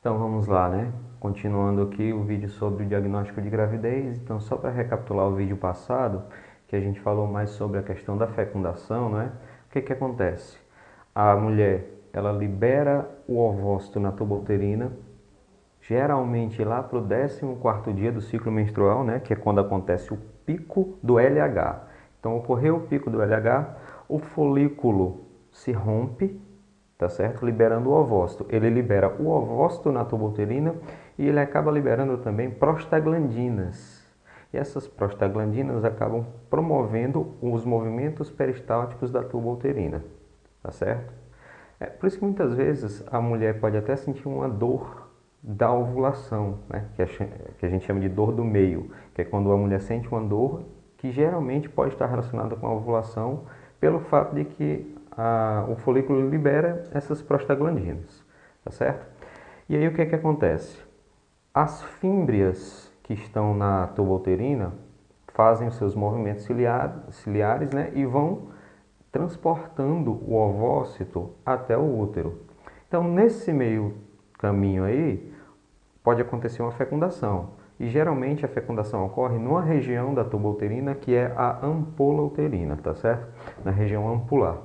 Então vamos lá, né? Continuando aqui o vídeo sobre o diagnóstico de gravidez. Então, só para recapitular o vídeo passado, que a gente falou mais sobre a questão da fecundação, né? O que que acontece? A mulher, ela libera o ovócito na tuba-uterina, geralmente lá para o 14º dia do ciclo menstrual, né? Que é quando acontece o pico do LH. Então, ocorreu o pico do LH, o folículo se rompe, tá certo? Liberando o ovócito. Ele libera o ovócito na tuba uterina e ele acaba liberando também prostaglandinas. E essas prostaglandinas acabam promovendo os movimentos peristálticos da tuba uterina, tá certo? É por isso que muitas vezes a mulher pode até sentir uma dor da ovulação, né? Que a gente chama de dor do meio, que é quando a mulher sente uma dor que geralmente pode estar relacionada com a ovulação pelo fato de que o folículo libera essas prostaglandinas, tá certo? E aí o que é que acontece? As fímbrias que estão na tuba uterina fazem os seus movimentos ciliares, né, e vão transportando o ovócito até o útero. Então, nesse meio caminho aí, pode acontecer uma fecundação. E geralmente a fecundação ocorre numa região da tuba uterina que é a ampola uterina, tá certo? Na região ampular.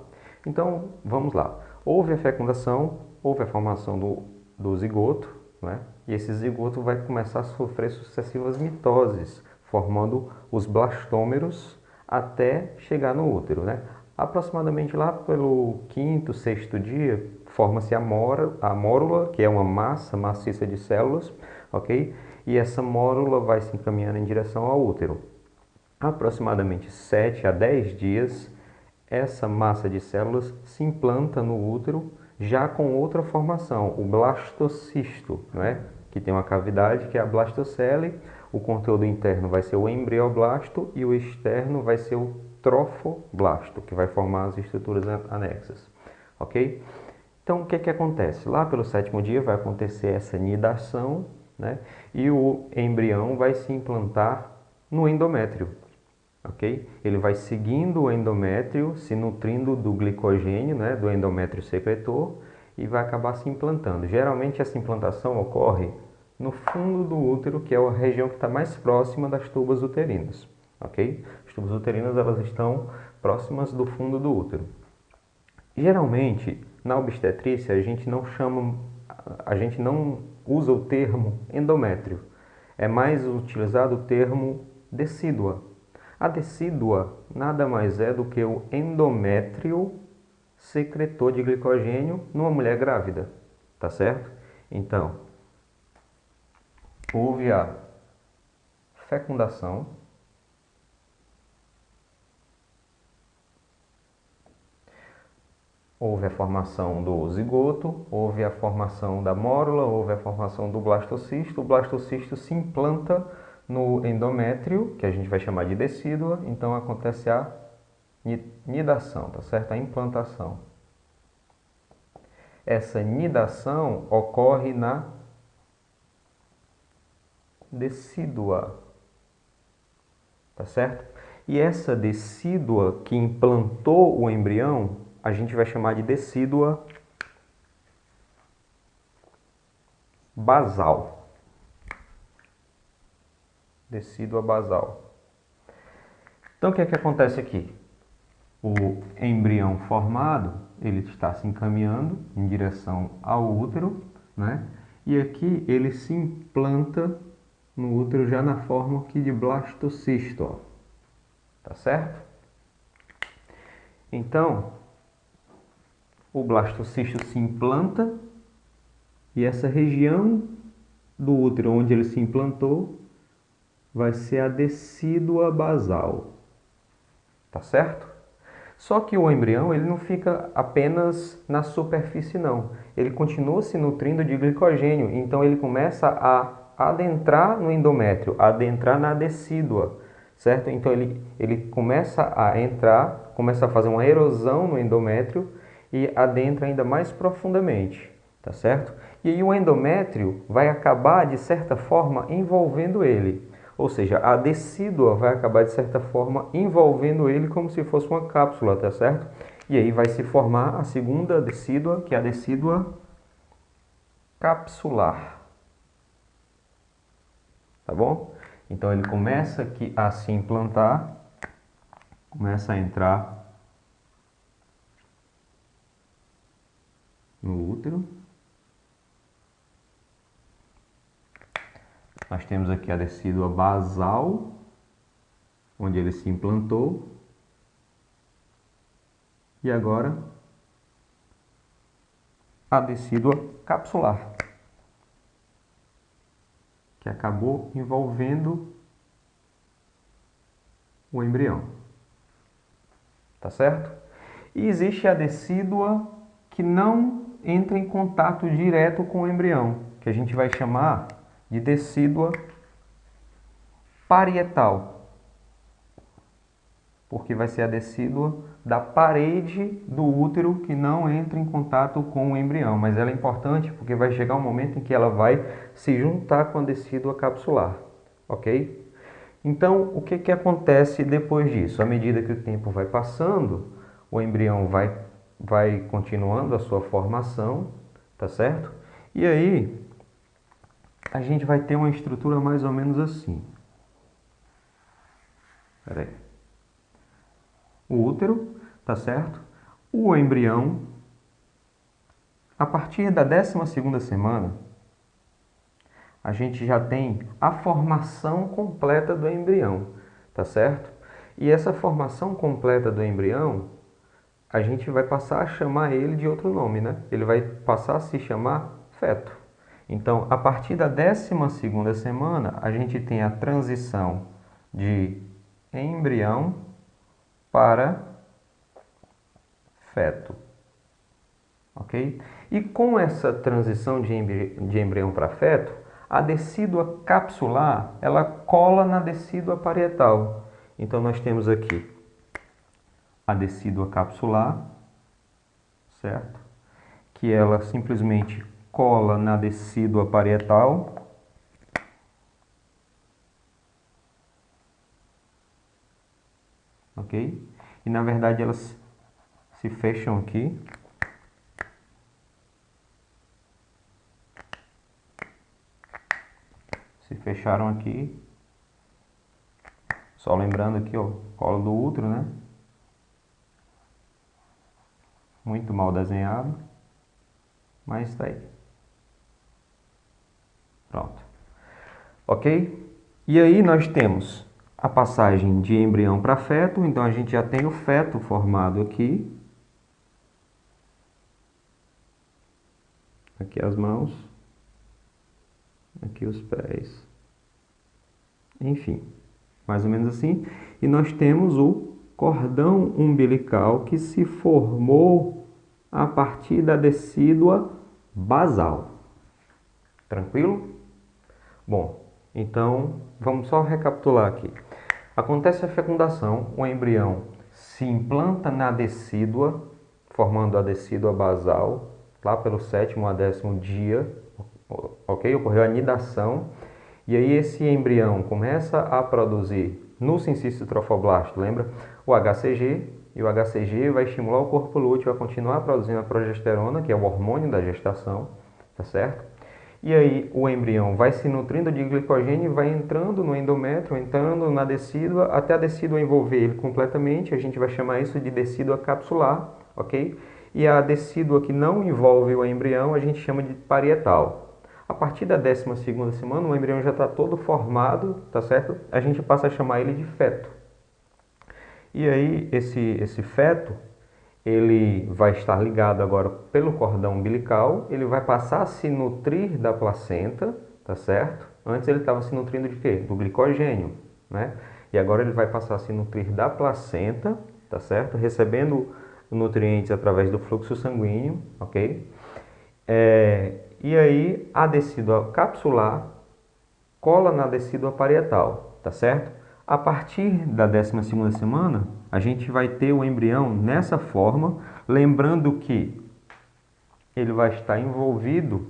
Então, vamos lá. Houve a fecundação, houve a formação do zigoto, né? E esse zigoto vai começar a sofrer sucessivas mitoses, formando os blastômeros até chegar no útero, né? Aproximadamente lá pelo 5º, 6º dia, forma-se a mórula, que é uma massa maciça de células, ok? E essa mórula vai se encaminhando em direção ao útero. Aproximadamente 7 a 10 dias, essa massa de células se implanta no útero, já com outra formação, o blastocisto, né? Que tem uma cavidade que é a blastocele. O conteúdo interno vai ser o embrioblasto e o externo vai ser o trofoblasto, que vai formar as estruturas anexas, ok? Então, o que que acontece? Lá pelo 7º dia vai acontecer essa nidação, né? E o embrião vai se implantar no endométrio, ok? Ele vai seguindo o endométrio, se nutrindo do glicogênio, né? Do endométrio secretor e vai acabar se implantando. Geralmente essa implantação ocorre no fundo do útero, que é a região que está mais próxima das tubas uterinas, ok? As tubas uterinas, elas estão próximas do fundo do útero. Geralmente, na obstetrícia, a gente não usa o termo endométrio. É mais utilizado o termo decídua. A decídua nada mais é do que o endométrio secretor de glicogênio numa mulher grávida, tá certo? Então, houve a fecundação, houve a formação do zigoto, houve a formação da mórula, houve a formação do blastocisto. O blastocisto se implanta no endométrio, que a gente vai chamar de decídua, então acontece a nidação, tá certo? A implantação. Essa nidação ocorre na decídua, tá certo? E essa decídua que implantou o embrião, a gente vai chamar de decídua basal. Decídua basal. Então, o que é que acontece aqui? O embrião formado, ele está se encaminhando em direção ao útero, né? E aqui ele se implanta no útero já na forma aqui de blastocisto, ó. Tá certo? Então, o blastocisto se implanta e essa região do útero onde ele se implantou vai ser a decídua basal, tá certo? Só que o embrião ele não fica apenas na superfície não, ele continua se nutrindo de glicogênio, então ele começa a adentrar no endométrio, adentrar na decídua, certo? Então ele começa a entrar, começa a fazer uma erosão no endométrio e adentra ainda mais profundamente, tá certo? E aí o endométrio vai acabar de certa forma envolvendo ele. Ou seja, a decídua vai acabar de certa forma envolvendo ele como se fosse uma cápsula, tá certo? E aí vai se formar a segunda decídua, que é a decídua capsular. Tá bom? Então ele começa aqui a se implantar, começa a entrar no útero. Nós temos aqui a decídua basal, onde ele se implantou. E agora a decídua capsular, que acabou envolvendo o embrião. Tá certo? E existe a decídua que não entra em contato direto com o embrião, que a gente vai chamar de decídua parietal, porque vai ser a decídua da parede do útero que não entra em contato com o embrião, mas ela é importante porque vai chegar um momento em que ela vai se juntar com a decídua capsular, ok? Então, o que acontece depois disso? À medida que o tempo vai passando, o embrião vai continuando a sua formação, tá certo? E aí, a gente vai ter uma estrutura mais ou menos assim. Espera aí. O útero, tá certo? O embrião, a partir da 12ª semana, a gente já tem a formação completa do embrião, tá certo? E essa formação completa do embrião, a gente vai passar a chamar ele de outro nome, né? Ele vai passar a se chamar feto. Então, a partir da 12ª semana, a gente tem a transição de embrião para feto, ok? E com essa transição de embrião para feto, a decídua capsular, ela cola na decídua parietal. Então, nós temos aqui a decídua capsular, certo? Que ela simplesmente cola na decídua parietal. Ok? E na verdade elas se fecham aqui. Se fecharam aqui. Só lembrando aqui, ó, colo do útero, né? Muito mal desenhado, mas está aí. Pronto. Ok? E aí nós temos a passagem de embrião para feto, então a gente já tem o feto formado aqui. Aqui as mãos, aqui os pés. Enfim, mais ou menos assim. E nós temos o cordão umbilical que se formou a partir da decídua basal. Tranquilo? Bom, então vamos só recapitular aqui. Acontece a fecundação, o embrião se implanta na decídua, formando a decídua basal, lá pelo 7º a 10º dia, ok? Ocorreu a nidação, e aí esse embrião começa a produzir no sincisto trofoblasto, lembra? O HCG, e o HCG vai estimular o corpo lúteo a continuar produzindo a progesterona, que é o hormônio da gestação, tá certo? E aí o embrião vai se nutrindo de glicogênio e vai entrando no endométrio, entrando na decídua, até a decídua envolver ele completamente. A gente vai chamar isso de decídua capsular, ok? E a decídua que não envolve o embrião a gente chama de parietal. A partir da 12ª semana o embrião já está todo formado, tá certo? A gente passa a chamar ele de feto. E aí esse feto, ele vai estar ligado agora pelo cordão umbilical, ele vai passar a se nutrir da placenta, tá certo? Antes ele estava se nutrindo de quê? Do glicogênio, né? E agora ele vai passar a se nutrir da placenta, tá certo? Recebendo nutrientes através do fluxo sanguíneo, ok? E aí a decídua capsular cola na decídua parietal, tá certo? A partir da 12ª semana, a gente vai ter o embrião nessa forma, lembrando que ele vai estar envolvido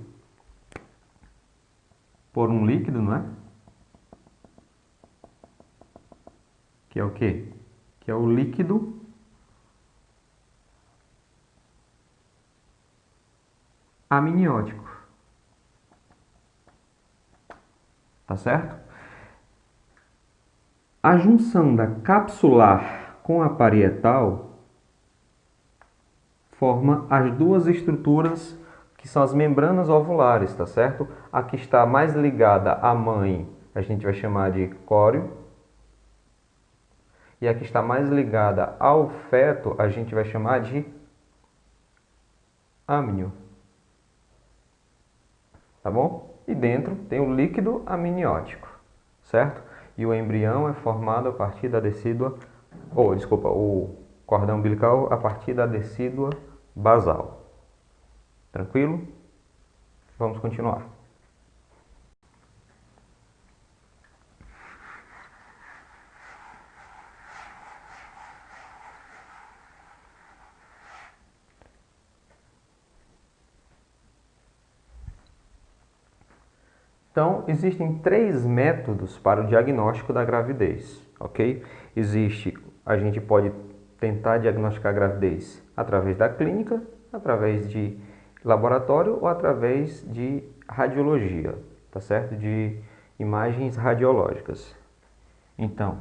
por um líquido, não é? Que é o quê? Que é o líquido amniótico. tá certo? A junção da capsular com a parietal forma as duas estruturas que são as membranas ovulares, tá certo? A que está mais ligada à mãe, a gente vai chamar de córeo, e a que está mais ligada ao feto, a gente vai chamar de amnio, tá bom? E dentro tem o líquido amniótico, certo? E o embrião é formado a partir da decídua, o cordão umbilical a partir da decídua basal. Tranquilo? Vamos continuar. Então, existem 3 métodos para o diagnóstico da gravidez, ok? A gente pode tentar diagnosticar a gravidez através da clínica, através de laboratório ou através de radiologia, tá certo? De imagens radiológicas. Então,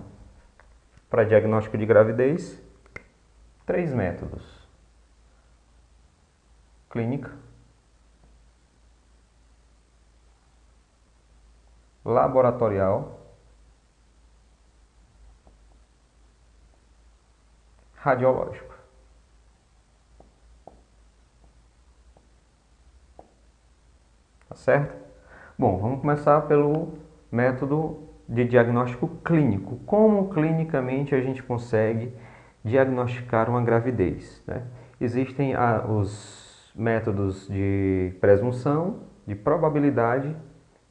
para diagnóstico de gravidez, 3 métodos: clínica, laboratorial, radiológico. Tá certo? Bom, vamos começar pelo método de diagnóstico clínico. Como clinicamente a gente consegue diagnosticar uma gravidez, né? Existem os métodos de presunção, de probabilidade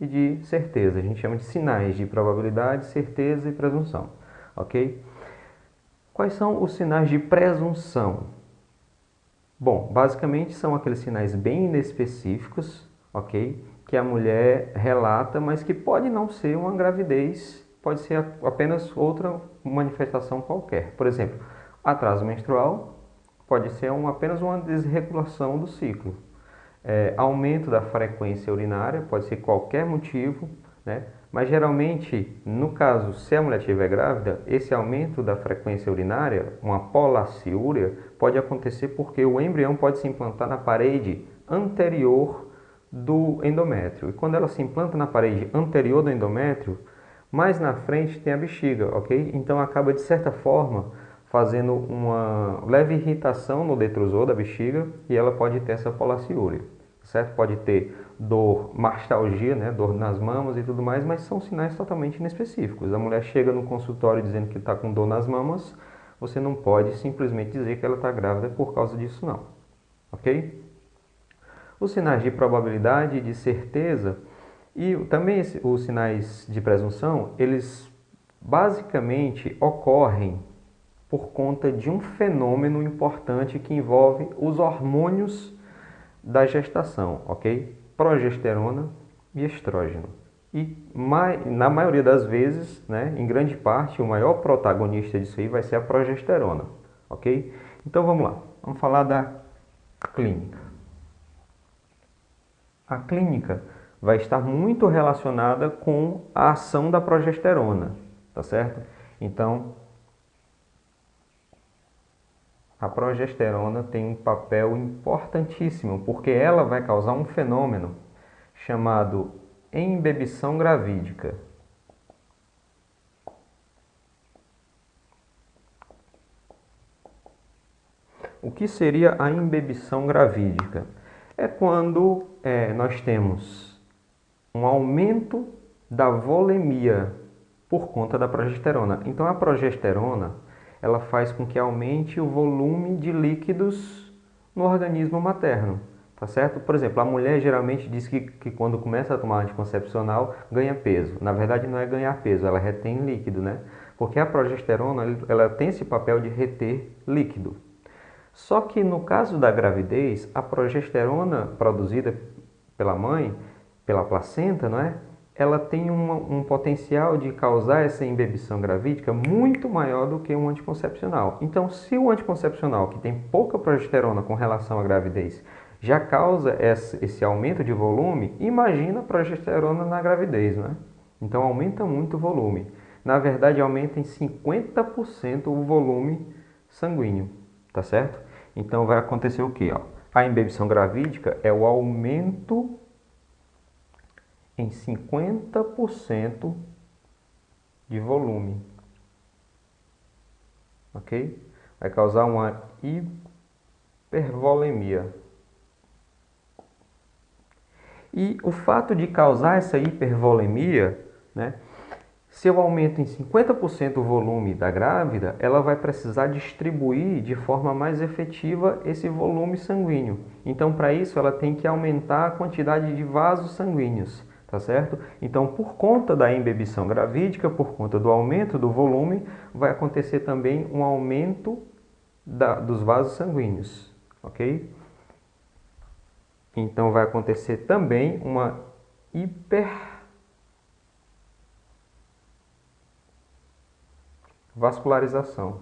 e de certeza. A gente chama de sinais de probabilidade, certeza e presunção, ok? Quais são os sinais de presunção? Bom, basicamente são aqueles sinais bem inespecíficos, ok? Que a mulher relata, mas que pode não ser uma gravidez, pode ser apenas outra manifestação qualquer. Por exemplo, atraso menstrual pode ser apenas uma desregulação do ciclo. Aumento da frequência urinária pode ser qualquer motivo, né? Mas geralmente, no caso, se a mulher estiver grávida, esse aumento da frequência urinária, uma polaciúria, pode acontecer porque o embrião pode se implantar na parede anterior do endométrio. E quando ela se implanta na parede anterior do endométrio, mais na frente tem a bexiga, ok? Então acaba de certa forma fazendo uma leve irritação no detrusor da bexiga e ela pode ter essa polaciúria, certo? Pode ter dor, mastalgia, né? Dor nas mamas e tudo mais, mas são sinais totalmente inespecíficos. A mulher chega no consultório dizendo que está com dor nas mamas, você não pode simplesmente dizer que ela está grávida por causa disso não, ok? Os sinais de probabilidade e de certeza e também os sinais de presunção, eles basicamente ocorrem por conta de um fenômeno importante que envolve os hormônios da gestação, ok? Progesterona e estrógeno. E na maioria das vezes, né, em grande parte, o maior protagonista disso aí vai ser a progesterona, ok? Então vamos lá, vamos falar da clínica. A clínica vai estar muito relacionada com a ação da progesterona, tá certo? Então, a progesterona tem um papel importantíssimo, porque ela vai causar um fenômeno chamado embebição gravídica. O que seria a embebição gravídica? É quando nós temos um aumento da volemia por conta da progesterona. Então a progesterona ela faz com que aumente o volume de líquidos no organismo materno, tá certo? Por exemplo, a mulher geralmente diz que quando começa a tomar anticoncepcional ganha peso. Na verdade não é ganhar peso, ela retém líquido, né? Porque a progesterona ela tem esse papel de reter líquido. Só que no caso da gravidez, a progesterona produzida pela mãe, pela placenta, não é? Ela tem um potencial de causar essa embebição gravídica muito maior do que um anticoncepcional. Então, se o anticoncepcional, que tem pouca progesterona com relação à gravidez, já causa esse aumento de volume, imagina a progesterona na gravidez, não é? Então aumenta muito o volume. Na verdade, aumenta em 50% o volume sanguíneo, tá certo? Então vai acontecer o quê? Ó? A imbebição gravídica é o aumento em 50% de volume, ok? Vai causar uma hipervolemia. E o fato de causar essa hipervolemia, né? Se eu aumento em 50% o volume da grávida, ela vai precisar distribuir de forma mais efetiva esse volume sanguíneo. Então, para isso, ela tem que aumentar a quantidade de vasos sanguíneos, tá certo? Então, por conta da imbebição gravídica, por conta do aumento do volume, vai acontecer também um aumento dos vasos sanguíneos, ok? Então, vai acontecer também uma hipervascularização.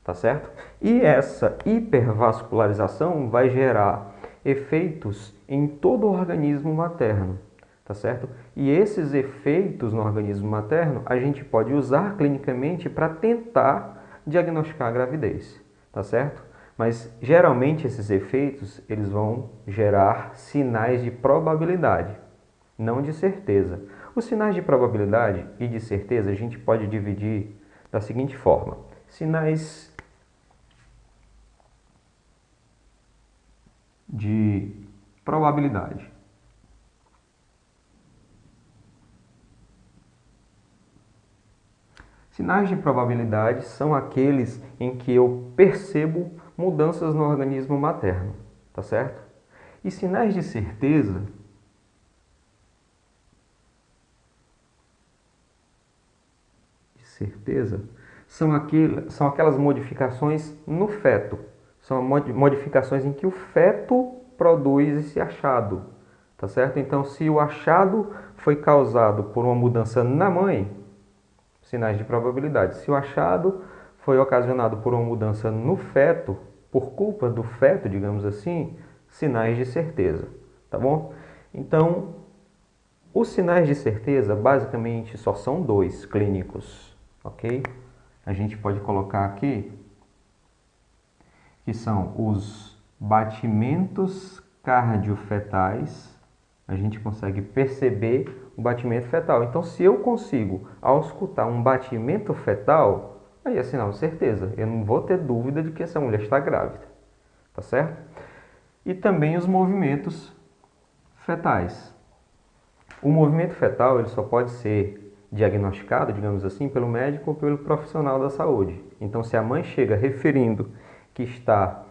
Tá certo? E essa hipervascularização vai gerar efeitos em todo o organismo materno, tá certo? E esses efeitos no organismo materno a gente pode usar clinicamente para tentar diagnosticar a gravidez, tá certo? Mas geralmente esses efeitos eles vão gerar sinais de probabilidade, não de certeza. Os sinais de probabilidade e de certeza a gente pode dividir da seguinte forma: sinais de probabilidade. Sinais de probabilidade são aqueles em que eu percebo mudanças no organismo materno, tá certo? E sinais de certeza são aquelas modificações no feto. São modificações em que o feto produz esse achado, tá certo? Então, se o achado foi causado por uma mudança na mãe, sinais de probabilidade. Se o achado foi ocasionado por uma mudança no feto, por culpa do feto, digamos assim, sinais de certeza, tá bom? Então, os sinais de certeza basicamente só são dois clínicos, ok? A gente pode colocar aqui que são os batimentos cardiofetais. A gente consegue perceber o batimento fetal. Então, se eu consigo, ao escutar um batimento fetal, aí é sinal de certeza. Eu não vou ter dúvida de que essa mulher está grávida, tá certo? E também os movimentos fetais. O movimento fetal ele só pode ser diagnosticado, digamos assim, pelo médico ou pelo profissional da saúde. Então, se a mãe chega referindo que está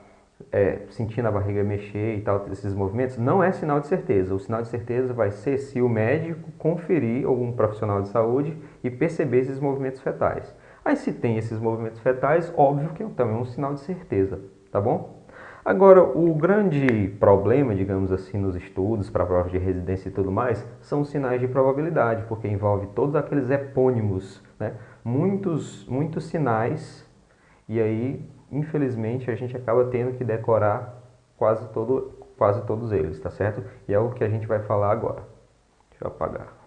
sentindo a barriga mexer e tal, esses movimentos, não é sinal de certeza. O sinal de certeza vai ser se o médico conferir algum profissional de saúde e perceber esses movimentos fetais. Aí se tem esses movimentos fetais, óbvio que também é um sinal de certeza, tá bom? Agora, o grande problema, digamos assim, nos estudos para provas de residência e tudo mais, são os sinais de probabilidade, porque envolve todos aqueles epônimos, né? Muitos sinais, e aí infelizmente a gente acaba tendo que decorar quase todos eles, tá certo? E é o que a gente vai falar agora. Deixa eu apagar.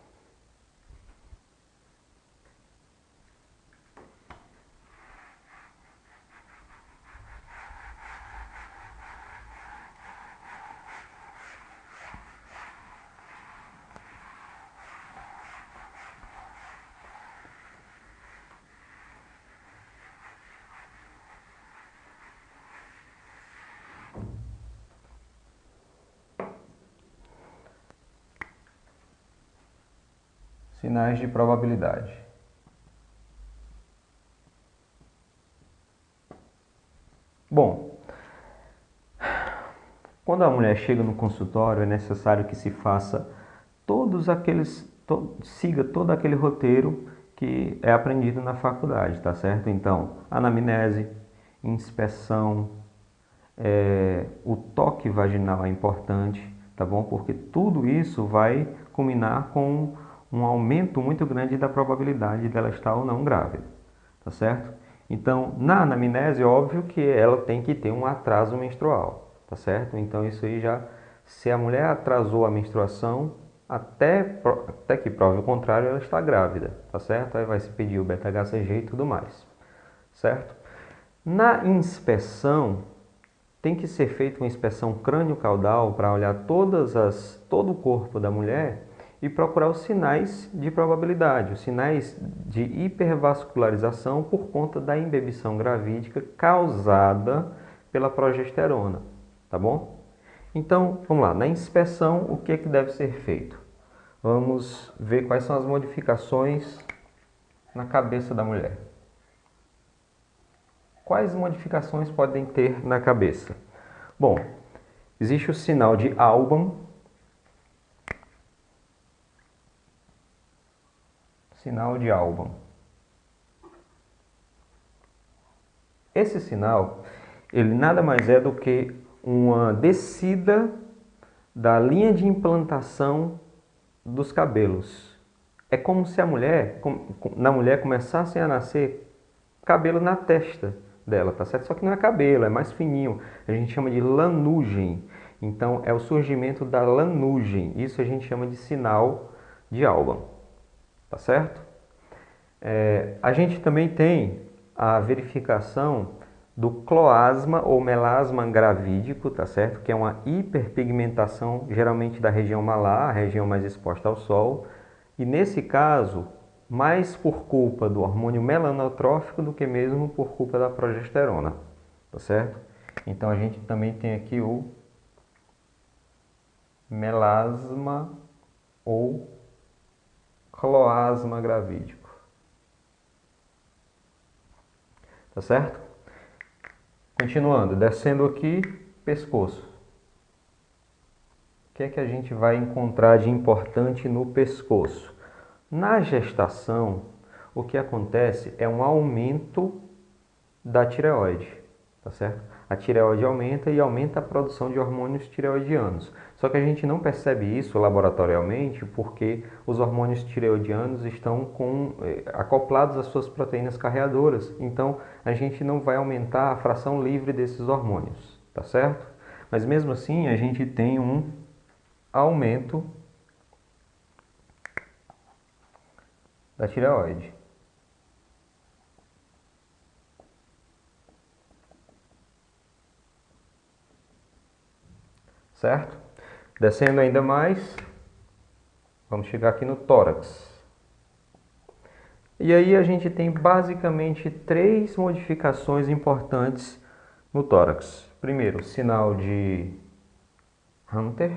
Sinais de probabilidade. Bom, quando a mulher chega no consultório, é necessário que se faça siga todo aquele roteiro que é aprendido na faculdade, tá certo? Então, anamnese, inspeção, o toque vaginal é importante, tá bom? Porque tudo isso vai culminar com um aumento muito grande da probabilidade dela estar ou não grávida, tá certo? Então, na anamnese, óbvio que ela tem que ter um atraso menstrual, tá certo? Então, isso aí já Se a mulher atrasou a menstruação, até que prove o contrário, ela está grávida, tá certo? Aí vai se pedir o beta-HCG e tudo mais, certo? Na inspeção, tem que ser feita uma inspeção crânio-caudal para olhar todo o corpo da mulher e procurar os sinais de probabilidade, os sinais de hipervascularização por conta da imbebição gravídica causada pela progesterona, tá bom? Então, vamos lá, na inspeção, o que é que deve ser feito? Vamos ver quais são as modificações na cabeça da mulher. Quais modificações podem ter na cabeça? Bom, existe o sinal de Alban. Sinal de Alban. Esse sinal, ele nada mais é do que uma descida da linha de implantação dos cabelos. É como se na mulher começassem a nascer cabelo na testa dela, tá certo? Só que não é cabelo, é mais fininho. A gente chama de lanugem. Então, é o surgimento da lanugem. Isso a gente chama de sinal de Alban, tá certo? A gente também tem a verificação do cloasma ou melasma gravídico, tá certo? Que é uma hiperpigmentação, geralmente da região malar, a região mais exposta ao sol. E nesse caso, mais por culpa do hormônio melanotrófico do que mesmo por culpa da progesterona, tá certo? Então a gente também tem aqui o melasma ou cloasma gravídico. Tá certo? Continuando, descendo aqui, pescoço. O que é que a gente vai encontrar de importante no pescoço? Na gestação, o que acontece é um aumento da tireoide, tá certo? A tireoide aumenta e aumenta a produção de hormônios tireoidianos. Só que a gente não percebe isso laboratorialmente porque os hormônios tireoidianos estão acoplados às suas proteínas carreadoras. Então, a gente não vai aumentar a fração livre desses hormônios, tá certo? Mas mesmo assim, a gente tem um aumento da tireoide. Certo? Descendo ainda mais, vamos chegar aqui no tórax. E aí a gente tem basicamente 3 modificações importantes no tórax. Primeiro, sinal de Hunter.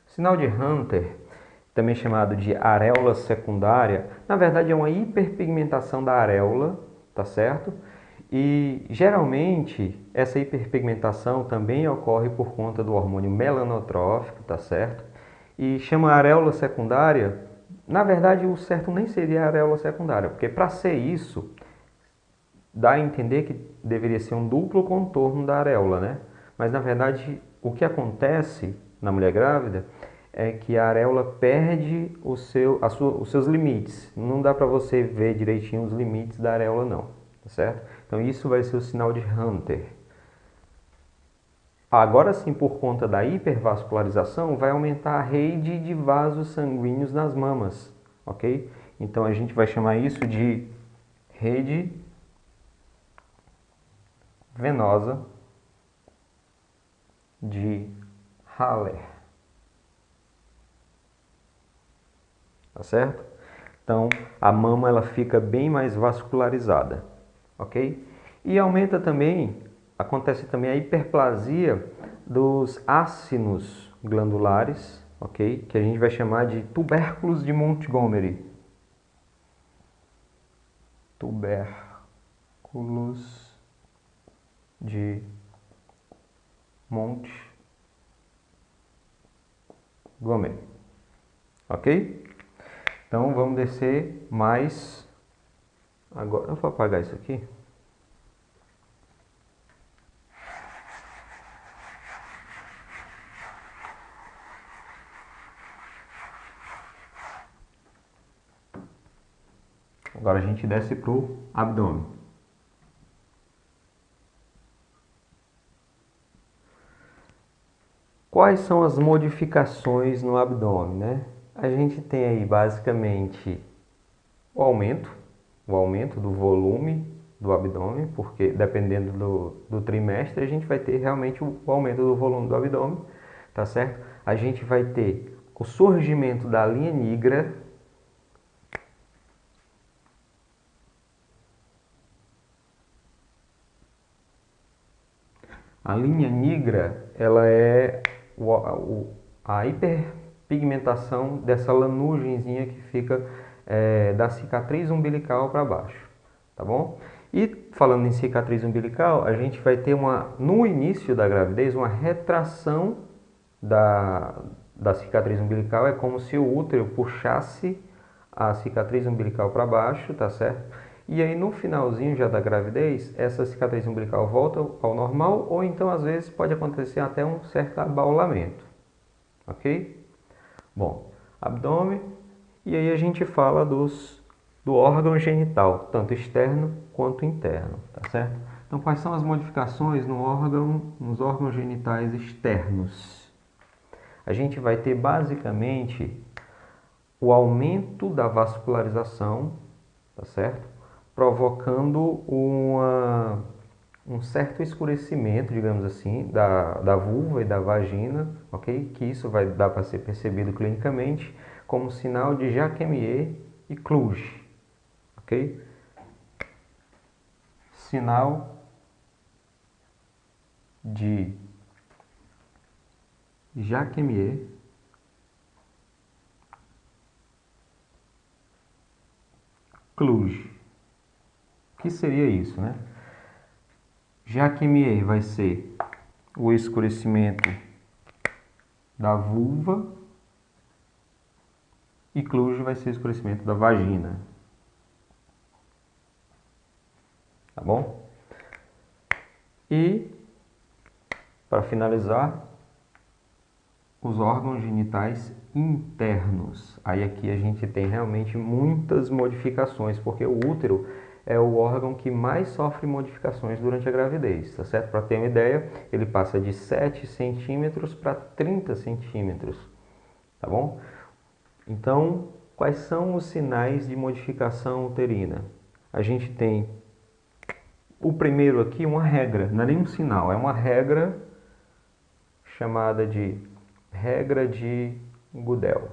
Sinal de Hunter, também chamado de areola secundária, na verdade é uma hiperpigmentação da areola, tá certo? E geralmente essa hiperpigmentação também ocorre por conta do hormônio melanotrófico, tá certo? E chama areola secundária, na verdade o certo nem seria a areola secundária, porque para ser isso, dá a entender que deveria ser um duplo contorno da areola, né? Mas na verdade o que acontece na mulher grávida é que a areola perde os seus limites. Não dá para você ver direitinho os limites da areola não, tá certo? Então isso vai ser o sinal de Hunter. Agora sim, por conta da hipervascularização, vai aumentar a rede de vasos sanguíneos nas mamas, ok? Então a gente vai chamar isso de rede venosa de Haller, tá certo? Então a mama ela fica bem mais vascularizada, ok? E aumenta também, acontece também a hiperplasia dos ácinos glandulares, ok? Que a gente vai chamar de tubérculos de Montgomery. Tubérculos de Montgomery, ok? Então vamos descer mais. Agora eu vou apagar isso aqui. Agora a gente desce para o abdômen. Quais são as modificações no abdômen, né? A gente tem aí basicamente o aumento do volume do abdômen, porque dependendo do trimestre a gente vai ter realmente o aumento do volume do abdômen, tá certo? A gente vai ter o surgimento da linha nigra. A linha nigra, ela é a hiperpigmentação dessa lanugenzinha que fica da cicatriz umbilical para baixo, tá bom? E falando em cicatriz umbilical, a gente vai ter no início da gravidez uma retração da cicatriz umbilical. É como se o útero puxasse a cicatriz umbilical para baixo, tá certo? E aí no finalzinho já da gravidez, essa cicatriz umbilical volta ao normal, ou então às vezes pode acontecer até um certo abaulamento, ok? Bom, abdômen, e aí a gente fala do órgão genital, tanto externo quanto interno, tá certo? Então quais são as modificações nos órgãos genitais externos? A gente vai ter basicamente o aumento da vascularização, tá certo? Provocando um certo escurecimento, digamos assim, da vulva e da vagina, ok? Que isso vai dar para ser percebido clinicamente como sinal de Jacqueminot e Cluge, ok? Sinal de Jacqueminot, Cluge. O que seria isso, né? Jacqueminot vai ser o escurecimento da vulva e Cluge vai ser o escurecimento da vagina. Tá bom? E, para finalizar, os órgãos genitais internos. Aí aqui a gente tem realmente muitas modificações, porque o útero é o órgão que mais sofre modificações durante a gravidez, tá certo? Para ter uma ideia, ele passa de 7 centímetros para 30 centímetros, tá bom? Então, quais são os sinais de modificação uterina? A gente tem o primeiro aqui, uma regra, não é nem um sinal, é uma regra chamada de regra de Goodell.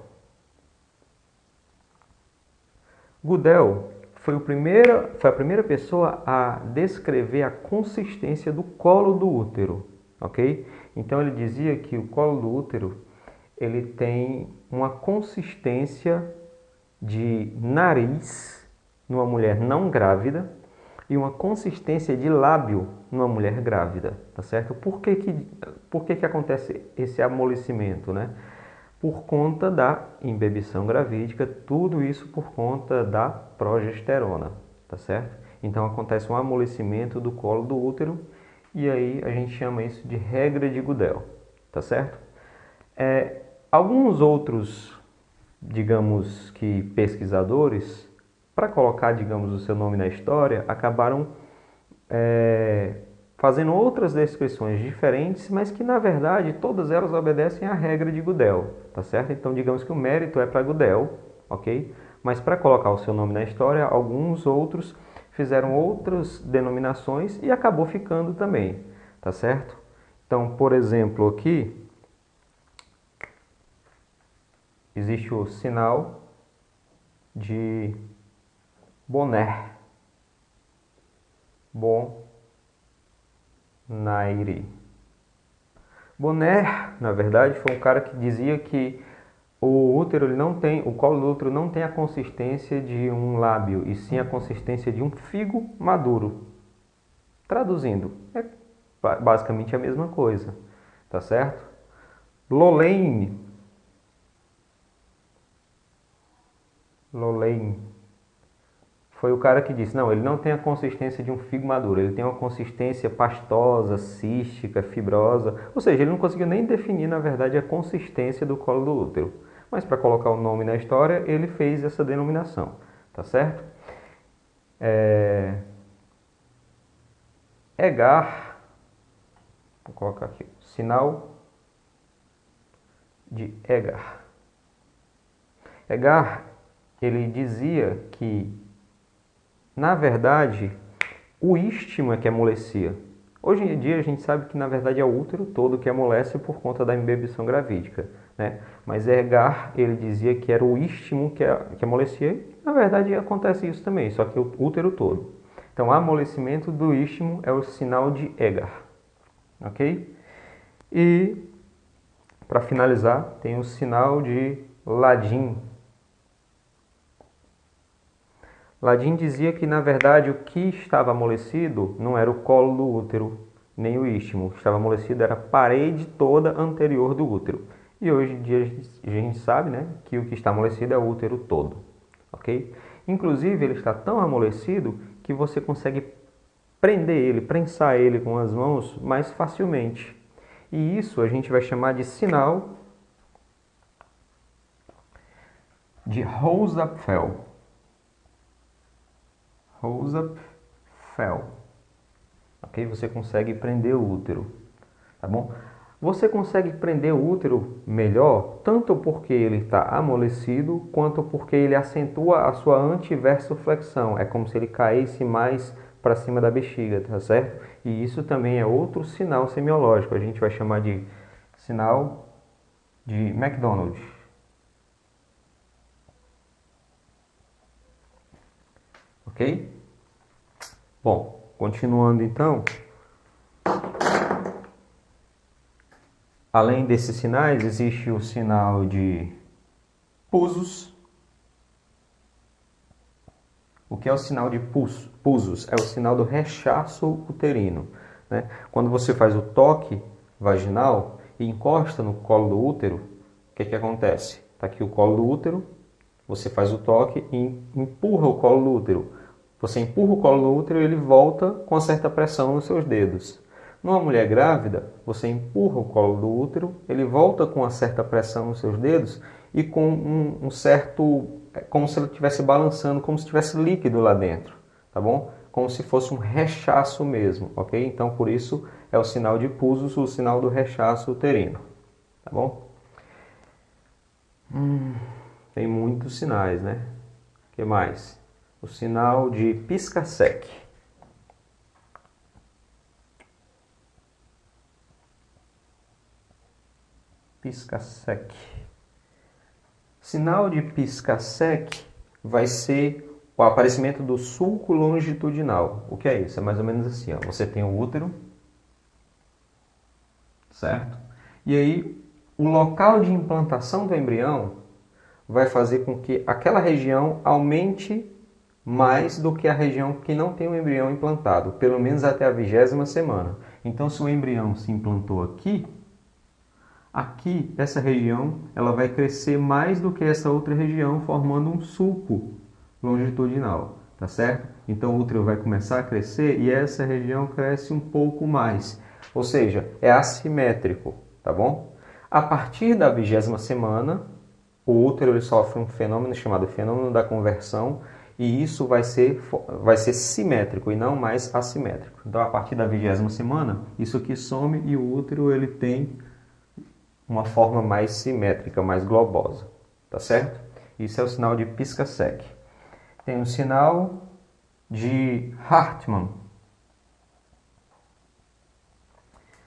Goodell foi a primeira pessoa a descrever a consistência do colo do útero, ok? Então ele dizia que o colo do útero ele tem uma consistência de nariz numa mulher não grávida e uma consistência de lábio numa mulher grávida, tá certo? Por que acontece esse amolecimento, né? Por conta da imbebição gravídica, tudo isso por conta da progesterona, tá certo? Então acontece um amolecimento do colo do útero e aí a gente chama isso de regra de Goodell, tá certo? Alguns outros, digamos que pesquisadores, para colocar, digamos, o seu nome na história, acabaram fazendo outras descrições diferentes, mas que na verdade todas elas obedecem à regra de Goodell, tá certo? Então digamos que o mérito é para Goodell, ok? Mas para colocar o seu nome na história, alguns outros fizeram outras denominações e acabou ficando também, tá certo? Então, por exemplo, aqui existe o sinal de Bonner. Bonner, na verdade, foi um cara que dizia que o útero ele não tem, o colo do útero não tem a consistência de um lábio, e sim a consistência de um figo maduro. Traduzindo, é basicamente a mesma coisa, tá certo? Lolaine foi o cara que disse, não, ele não tem a consistência de um figo maduro, ele tem uma consistência pastosa, cística, fibrosa, ou seja, ele não conseguiu nem definir, na verdade, a consistência do colo do útero. Mas para colocar o nome na história, ele fez essa denominação, tá certo? Egar, vou colocar aqui, sinal de Edgar. Edgar, ele dizia que, na verdade, o istmo é que amolecia. Hoje em dia a gente sabe que, na verdade, é o útero todo que amolece por conta da imbibição gravídica, né? Mas Edgar, ele dizia que era o istmo que amolecia. E, na verdade, acontece isso também, só que o útero todo. Então, amolecimento do istmo é o sinal de Edgar, ok? E, para finalizar, tem o sinal de Ladin. Ladin dizia que, na verdade, o que estava amolecido não era o colo do útero, nem o istmo. O que estava amolecido era a parede toda anterior do útero. E hoje em dia a gente sabe, né, que o que está amolecido é o útero todo, ok? Inclusive, ele está tão amolecido que você consegue prender ele, prensar ele com as mãos mais facilmente. E isso a gente vai chamar de sinal de Rosapfel. Rosapfel. Ok? Você consegue prender o útero, tá bom? Você consegue prender o útero melhor, tanto porque ele está amolecido, quanto porque ele acentua a sua antiversoflexão. É como se ele caísse mais para cima da bexiga, tá certo? E isso também é outro sinal semiológico. A gente vai chamar de sinal de McDonald. Ok? Bom, continuando então. Além desses sinais, existe o sinal de pulsos. O que é o sinal de pulsos? É o sinal do rechaço uterino, né? Quando você faz o toque vaginal e encosta no colo do útero, o que acontece? Está aqui o colo do útero, você faz o toque e empurra o colo do útero. Você empurra o colo do útero e ele volta com uma certa pressão nos seus dedos. Numa mulher grávida, você empurra o colo do útero, ele volta com uma certa pressão nos seus dedos e com um certo... como se ele estivesse balançando, como se tivesse líquido lá dentro, tá bom? Como se fosse um rechaço mesmo, ok? Então, por isso, é o sinal de pulsos, o sinal do rechaço uterino, tá bom? Tem muitos sinais, né? O que mais? O sinal de pisca-seque. Pisca-seque. Sinal de pisca-seque vai ser o aparecimento do sulco longitudinal. O que é isso? É mais ou menos assim, ó. Você tem o útero, certo? E aí, o local de implantação do embrião vai fazer com que aquela região aumente mais do que a região que não tem o embrião implantado, pelo menos até a 20ª semana. Então, se o embrião se implantou aqui, essa região, ela vai crescer mais do que essa outra região, formando um sulco longitudinal, tá certo? Então, o útero vai começar a crescer e essa região cresce um pouco mais. Ou seja, é assimétrico, tá bom? A partir da 20ª semana, o útero ele sofre um fenômeno chamado fenômeno da conversão, e isso vai ser simétrico e não mais assimétrico. Então, a partir da 20ª semana, isso aqui some e o útero ele tem uma forma mais simétrica, mais globosa, tá certo? Isso é o sinal de pisca-seque. Tem o sinal de Hartmann.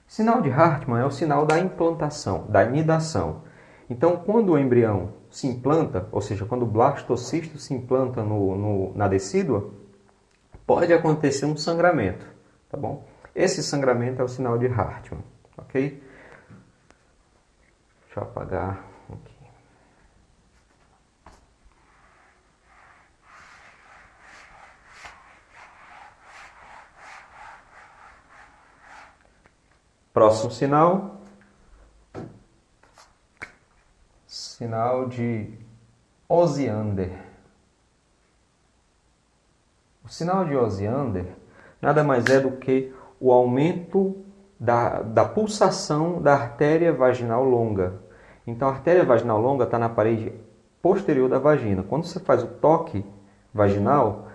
O sinal de Hartmann é o sinal da implantação, da nidação. Então, quando o embrião se implanta, ou seja, quando o blastocisto se implanta na decídua, pode acontecer um sangramento, tá bom? Esse sangramento é o sinal de Hartmann, ok? Deixa eu apagar aqui. Próximo sinal. Sinal de Osiander. O sinal de Osiander nada mais é do que o aumento da pulsação da artéria vaginal longa. Então, a artéria vaginal longa está na parede posterior da vagina. Quando você faz o toque vaginal,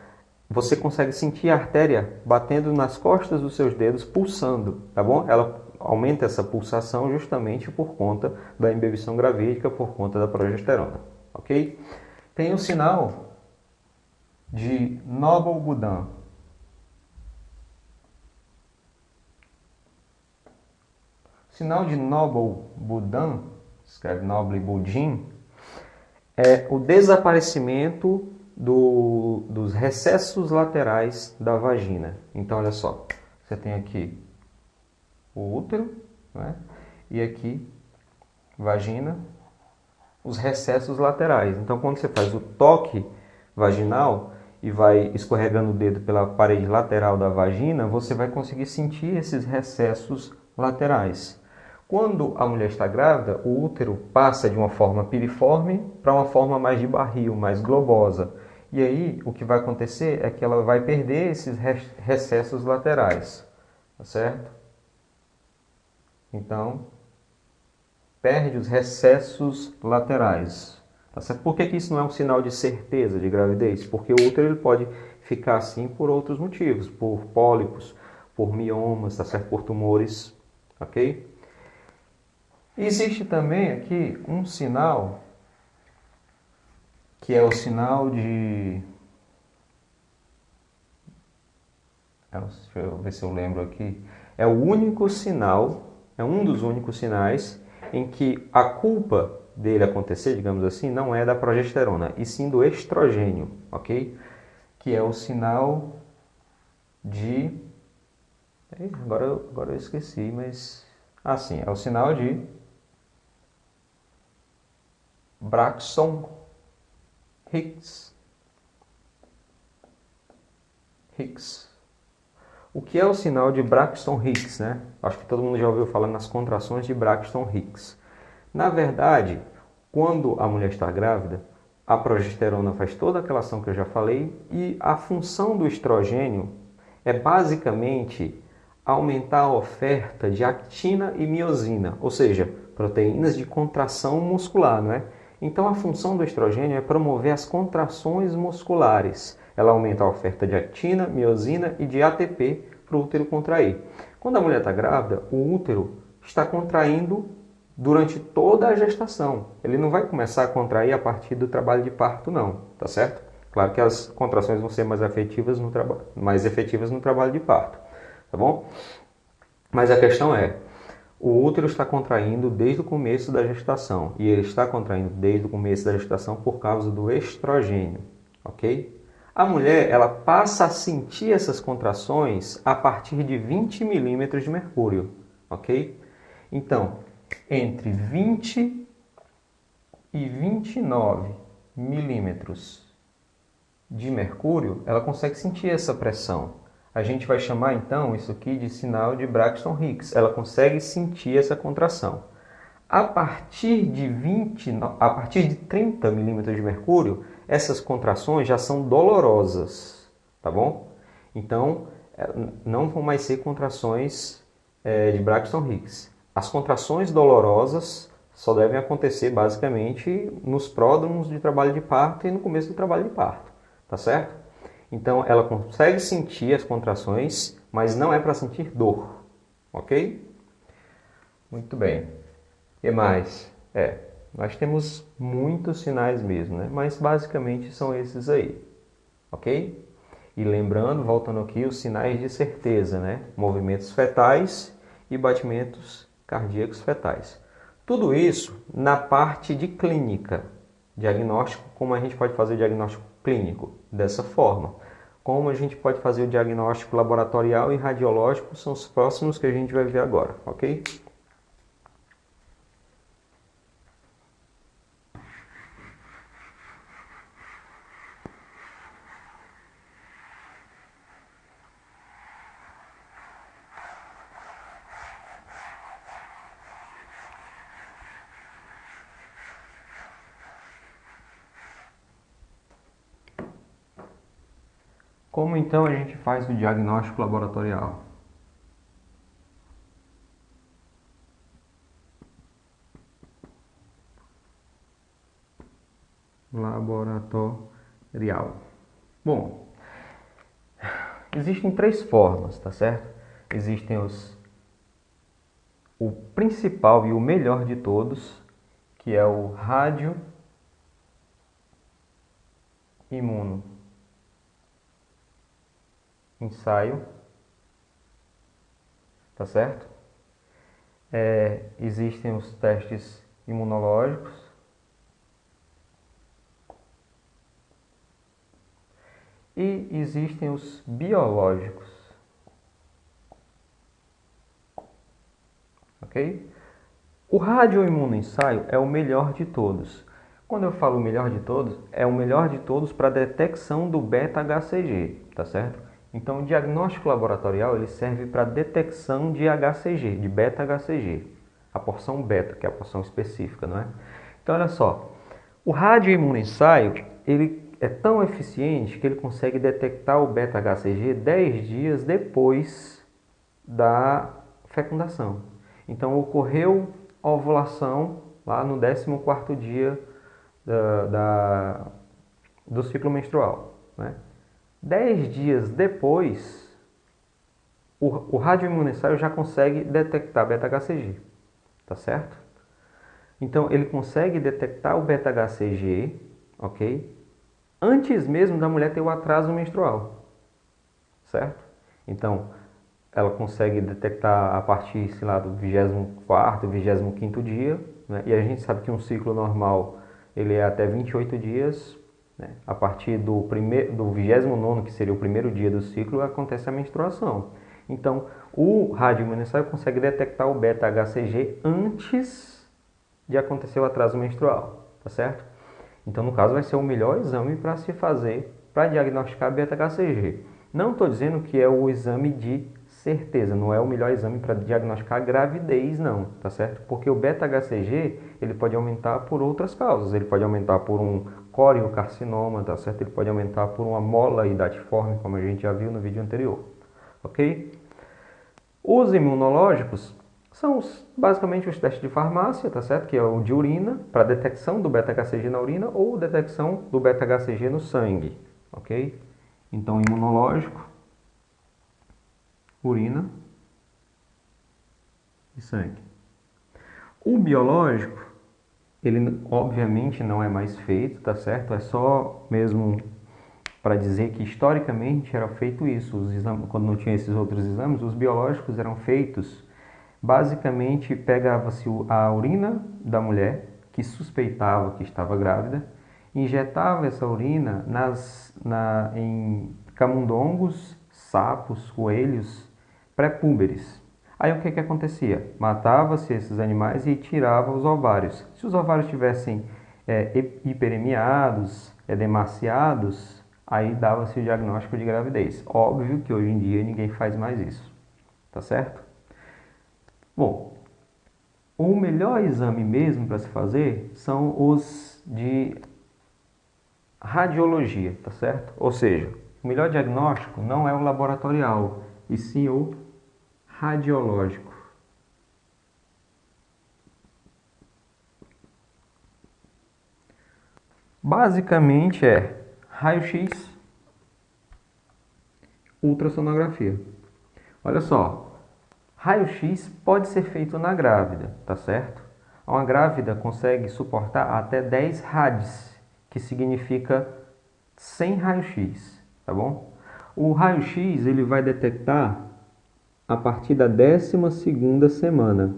você consegue sentir a artéria batendo nas costas dos seus dedos, pulsando, tá bom? Ela aumenta essa pulsação justamente por conta da imbibição gravídica, por conta da progesterona, ok? Tem o sinal de Noble-Boudin. O sinal de Noble-Boudin, escreve Noble-Boudin, é o desaparecimento dos recessos laterais da vagina. Então, olha só, você tem aqui o útero, né? E aqui, vagina, os recessos laterais. Então, quando você faz o toque vaginal e vai escorregando o dedo pela parede lateral da vagina, você vai conseguir sentir esses recessos laterais. Quando a mulher está grávida, o útero passa de uma forma piriforme para uma forma mais de barril, mais globosa. E aí, o que vai acontecer é que ela vai perder esses recessos laterais, tá certo? Então, perde os recessos laterais. Tá certo? Por que isso não é um sinal de certeza de gravidez? Porque o útero ele pode ficar assim por outros motivos, por pólipos, por miomas, tá certo? Por tumores, ok? Existe também aqui um sinal, que é o sinal de... Deixa eu ver se eu lembro aqui. É o único sinal, é um dos únicos sinais em que a culpa dele acontecer, digamos assim, não é da progesterona, e sim do estrogênio, ok? Que é o sinal de... Agora eu esqueci, mas... Ah, sim, é o sinal de Braxton Hicks. O que é o sinal de Braxton Hicks, né? Acho que todo mundo já ouviu falar nas contrações de Braxton Hicks. Na verdade, quando a mulher está grávida, a progesterona faz toda aquela ação que eu já falei e a função do estrogênio é basicamente aumentar a oferta de actina e miosina, ou seja, proteínas de contração muscular, não é? Então a função do estrogênio é promover as contrações musculares. Ela aumenta a oferta de actina, miosina e de ATP para o útero contrair. Quando a mulher está grávida, o útero está contraindo durante toda a gestação. Ele não vai começar a contrair a partir do trabalho de parto, não, tá certo? Claro que as contrações vão ser mais efetivas no trabalho de parto, tá bom? Mas a questão é, o útero está contraindo desde o começo da gestação, e ele está contraindo desde o começo da gestação por causa do estrogênio, ok? A mulher, ela passa a sentir essas contrações a partir de 20 milímetros de mercúrio, ok? Então, entre 20 e 29 milímetros de mercúrio, ela consegue sentir essa pressão. A gente vai chamar então isso aqui de sinal de Braxton Hicks. Ela consegue sentir essa contração. A partir de 30 milímetros de mercúrio, essas contrações já são dolorosas, tá bom? Então, não vão mais ser contrações de Braxton Hicks. As contrações dolorosas só devem acontecer basicamente nos pródromos de trabalho de parto e no começo do trabalho de parto, tá certo? Então, ela consegue sentir as contrações, mas não é para sentir dor, ok? Muito bem. O que mais? Nós temos muitos sinais mesmo, né? Mas basicamente são esses aí, ok? E lembrando, voltando aqui, os sinais de certeza, né? Movimentos fetais e batimentos cardíacos fetais. Tudo isso na parte de clínica, diagnóstico, como a gente pode fazer o diagnóstico clínico? Dessa forma. Como a gente pode fazer o diagnóstico laboratorial e radiológico são os próximos que a gente vai ver agora, ok? Como então a gente faz o diagnóstico laboratorial? Laboratorial. Bom, existem três formas, tá certo? Existem os o principal e o melhor de todos, que é o radioimuno ensaio, tá certo? Existem os testes imunológicos e existem os biológicos, ok? O radioimunoensaio é o melhor de todos. Quando eu falo o melhor de todos, é o melhor de todos para a detecção do beta-HCG, tá certo? Então, o diagnóstico laboratorial ele serve para a detecção de HCG, de beta-HCG, a porção beta, que é a porção específica, não é? Então, olha só, o radioimunoensaio ele é tão eficiente que ele consegue detectar o beta-HCG 10 dias depois da fecundação. Então, ocorreu a ovulação lá no 14º dia do ciclo menstrual, né? 10 dias depois, o radioimunoensaio já consegue detectar beta-HCG, tá certo? Então, ele consegue detectar o beta-HCG, ok? Antes mesmo da mulher ter o atraso menstrual, certo? Então, ela consegue detectar a partir, sei lá, do 24º, 25º dia, né? E a gente sabe que um ciclo normal ele é até 28 dias, né? A partir do 29º, que seria o primeiro dia do ciclo, acontece a menstruação. Então, o radioimunoensaio consegue detectar o beta-HCG antes de acontecer o atraso menstrual, tá certo? Então, no caso, vai ser o melhor exame para se fazer para diagnosticar beta-HCG. Não estou dizendo que é o exame de certeza, não é o melhor exame para diagnosticar gravidez, não, tá certo? Porque o beta-HCG ele pode aumentar por outras causas. Ele pode aumentar por um coriocarcinoma, tá certo? Ele pode aumentar por uma mola hidatiforme, como a gente já viu no vídeo anterior, ok? Os imunológicos são basicamente os testes de farmácia, tá certo? Que é o de urina, para detecção do beta-HCG na urina ou detecção do beta-HCG no sangue, ok? Então, imunológico, urina e sangue. O biológico, ele obviamente não é mais feito, tá certo? É só mesmo para dizer que historicamente era feito isso. Os exames, quando não tinha esses outros exames, os biológicos eram feitos. Basicamente, pegava-se a urina da mulher que suspeitava que estava grávida, injetava essa urina em camundongos, sapos, coelhos pré-púberes. Aí o que acontecia? Matava-se esses animais e tirava os ovários. Se os ovários estivessem hiperemiados, edemaciados, aí dava-se o diagnóstico de gravidez. Óbvio que hoje em dia ninguém faz mais isso, tá certo? Bom, o melhor exame mesmo para se fazer são os de radiologia, tá certo? Ou seja, o melhor diagnóstico não é o laboratorial, e sim o radiológico. Basicamente é raio-x, ultrassonografia. Olha só, raio-x pode ser feito na grávida, tá certo? Uma grávida consegue suportar até 10 rads, que significa 100 raio-x, tá bom? O raio-x ele vai detectar a partir da 12ª semana.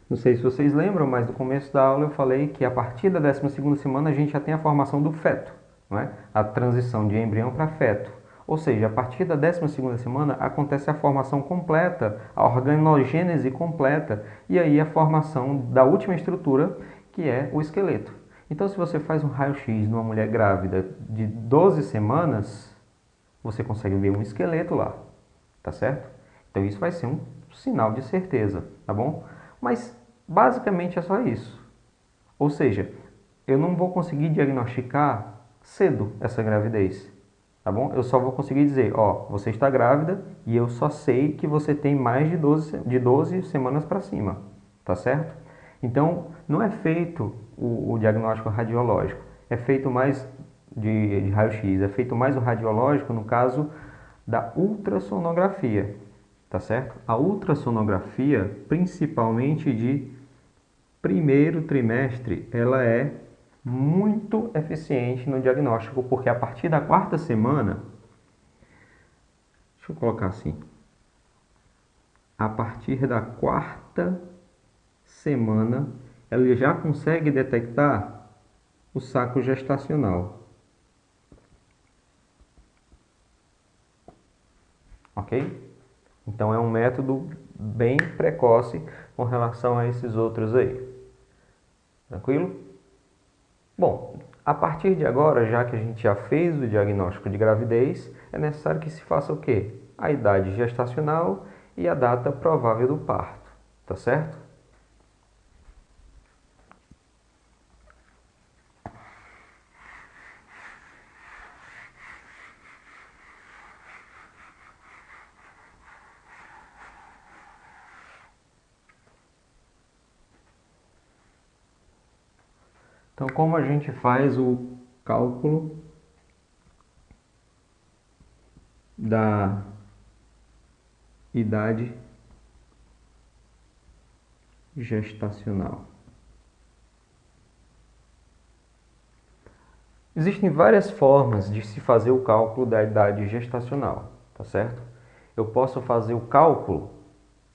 Não sei se vocês lembram, mas no começo da aula eu falei que a partir da 12ª semana a gente já tem a formação do feto, não é? A transição de embrião para feto. Ou seja, a partir da 12ª semana acontece a formação completa, a organogênese completa e aí a formação da última estrutura, que é o esqueleto. Então, se você faz um raio-x numa mulher grávida de 12 semanas, você consegue ver um esqueleto lá, tá certo? Então, isso vai ser um sinal de certeza, tá bom? Mas, basicamente, é só isso. Ou seja, eu não vou conseguir diagnosticar cedo essa gravidez, tá bom? Eu só vou conseguir dizer, ó, você está grávida e eu só sei que você tem mais de 12 semanas para cima, tá certo? Então, não é feito o diagnóstico radiológico, é feito mais de raio-x, é feito mais o radiológico no caso da ultrassonografia, tá certo? A ultrassonografia, principalmente de primeiro trimestre, ela é muito eficiente no diagnóstico, porque a partir da quarta semana, deixa eu colocar assim, a partir da quarta semana, ela já consegue detectar o saco gestacional, ok? Então é um método bem precoce com relação a esses outros aí. Tranquilo? Bom, a partir de agora, já que a gente já fez o diagnóstico de gravidez, é necessário que se faça o quê? A idade gestacional e a data provável do parto, tá certo? Então, como a gente faz o cálculo da idade gestacional? Existem várias formas de se fazer o cálculo da idade gestacional, tá certo? Eu posso fazer o cálculo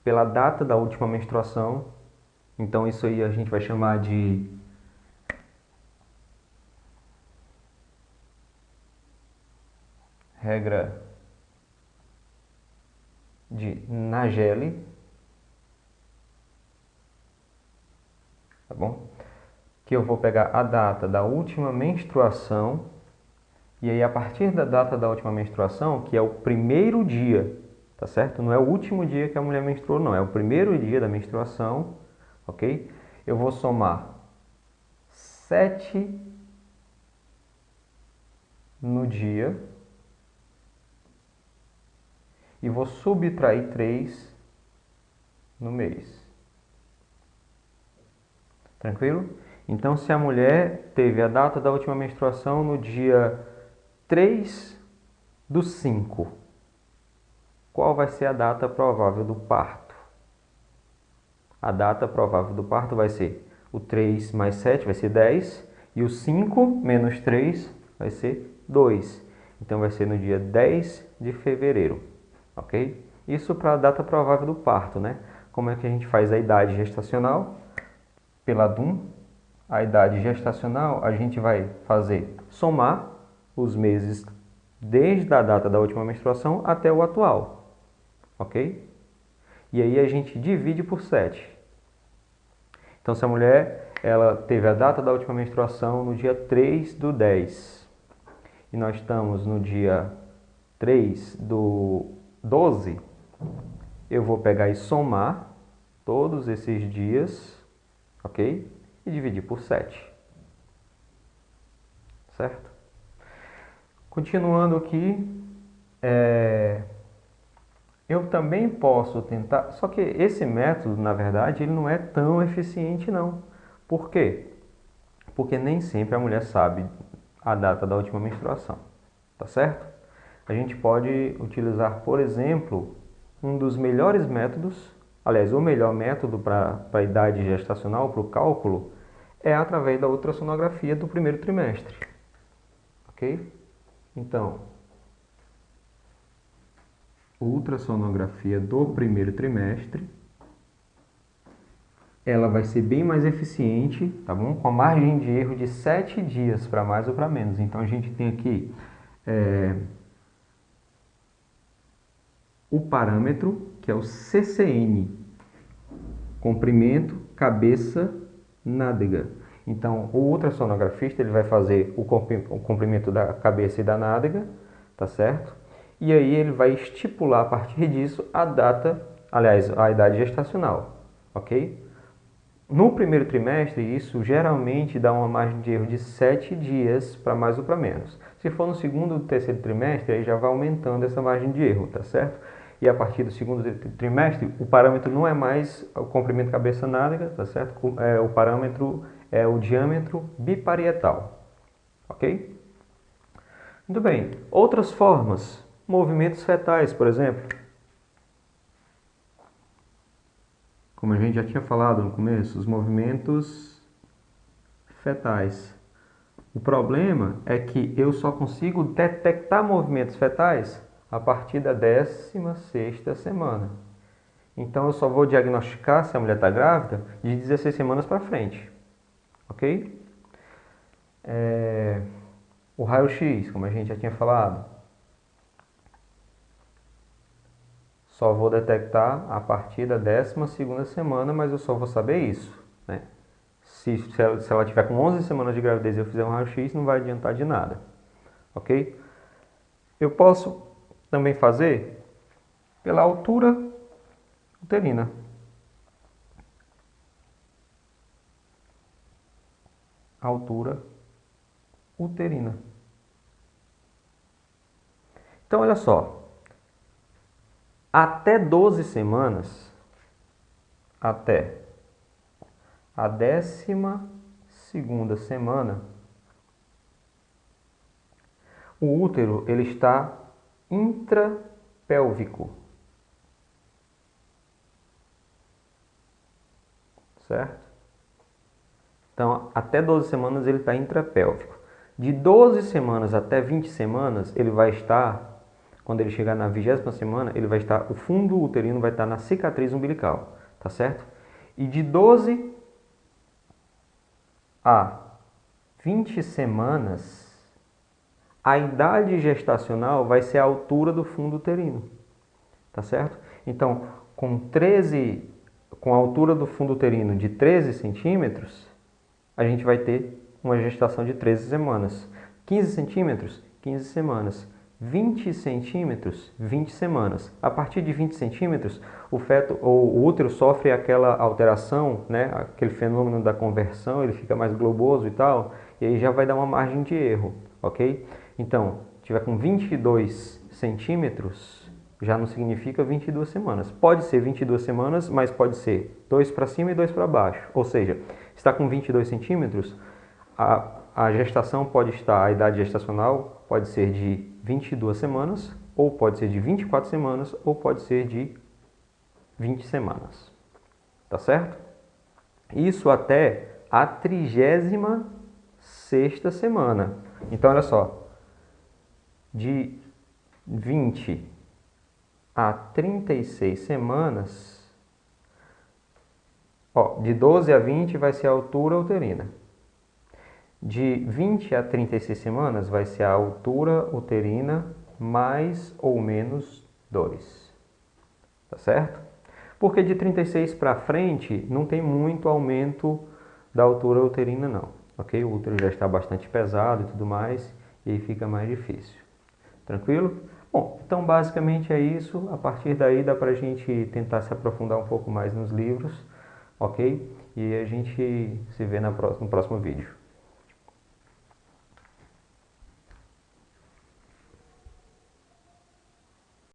pela data da última menstruação, então isso aí a gente vai chamar de regra de Nageli, tá bom? Que eu vou pegar a data da última menstruação, e aí a partir da data da última menstruação, que é o primeiro dia, tá certo? Não é o último dia que a mulher menstruou, não, é o primeiro dia da menstruação, ok? Eu vou somar 7 no dia e vou subtrair 3 no mês. Tranquilo? Então, se a mulher teve a data da última menstruação no dia 3/5, qual vai ser a data provável do parto? A data provável do parto vai ser o 3 mais 7 vai ser 10 e o 5 menos 3 vai ser 2. Então, vai ser no dia 10 de fevereiro, ok? Isso para a data provável do parto, né? Como é que a gente faz a idade gestacional? Pela DUM, a idade gestacional, a gente vai fazer somar os meses desde a data da última menstruação até o atual, ok? E aí a gente divide por 7. Então, se a mulher ela teve a data da última menstruação no dia 3/10 e nós estamos no dia 3/12, eu vou pegar e somar todos esses dias, ok? E dividir por 7, certo? Continuando aqui, eu também posso tentar, só que esse método, na verdade, ele não é tão eficiente não. Por quê? Porque nem sempre a mulher sabe a data da última menstruação, tá certo? A gente pode utilizar, por exemplo, um dos melhores métodos, aliás, o melhor método para a idade gestacional, para o cálculo, é através da ultrassonografia do primeiro trimestre, ok? Então, ultrassonografia do primeiro trimestre, ela vai ser bem mais eficiente, tá bom? Com a margem de erro de 7 dias para mais ou para menos. Então a gente tem aqui o parâmetro, que é o CCN, comprimento, cabeça, nádega. Então o ultrassonografista ele vai fazer o comprimento da cabeça e da nádega, tá certo? E aí ele vai estipular a partir disso a data, aliás, a idade gestacional, ok? No primeiro trimestre, isso geralmente dá uma margem de erro de 7 dias para mais ou para menos. Se for no segundo ou terceiro trimestre, aí já vai aumentando essa margem de erro, tá certo? E a partir do segundo trimestre, o parâmetro não é mais o comprimento cabeça-nádega, tá certo? O parâmetro é o diâmetro biparietal, ok? Muito bem. Outras formas, movimentos fetais, por exemplo. Como a gente já tinha falado no começo, os movimentos fetais. O problema é que eu só consigo detectar movimentos fetais a partir da 16ª semana. Então eu só vou diagnosticar se a mulher está grávida de 16 semanas para frente. Ok? O raio-x, como a gente já tinha falado, só vou detectar a partir da 12ª semana, mas eu só vou saber isso, né? Se ela tiver com 11 semanas de gravidez e eu fizer um raio-x, não vai adiantar de nada, ok? Eu posso também fazer pela altura uterina. Altura uterina. Então, olha só. Até 12 semanas, até a 12ª semana, o útero ele está intrapélvico. Certo? Então, até 12 semanas ele está intrapélvico. De 12 semanas até 20 semanas, ele vai estar, quando ele chegar na 20ª semana, ele vai estar, o fundo uterino vai estar na cicatriz umbilical, tá certo? E de 12 a 20 semanas, a idade gestacional vai ser a altura do fundo uterino, tá certo? Então, com a altura do fundo uterino de 13 centímetros, a gente vai ter uma gestação de 13 semanas. 15 centímetros, 15 semanas. 20 centímetros, 20 semanas. A partir de 20 centímetros, o útero sofre aquela alteração, né? Aquele fenômeno da conversão, ele fica mais globoso e tal, e aí já vai dar uma margem de erro, ok? Então, se tiver com 22 centímetros, já não significa 22 semanas. Pode ser 22 semanas, mas pode ser 2 para cima e 2 para baixo. Ou seja, está com 22 centímetros, a gestação pode estar, a idade gestacional pode ser de 22 semanas, ou pode ser de 24 semanas, ou pode ser de 20 semanas. Tá certo? Isso até a 36ª semana. Então, olha só, de 20 a 36 semanas, ó, de 12 a 20 vai ser a altura uterina. De 20 a 36 semanas vai ser a altura uterina mais ou menos dores. Tá certo? Porque de 36 para frente não tem muito aumento da altura uterina não, ok? O útero já está bastante pesado e tudo mais, e aí fica mais difícil. Tranquilo? Bom, então basicamente é isso. A partir daí dá para a gente tentar se aprofundar um pouco mais nos livros, ok? E a gente se vê no próximo vídeo.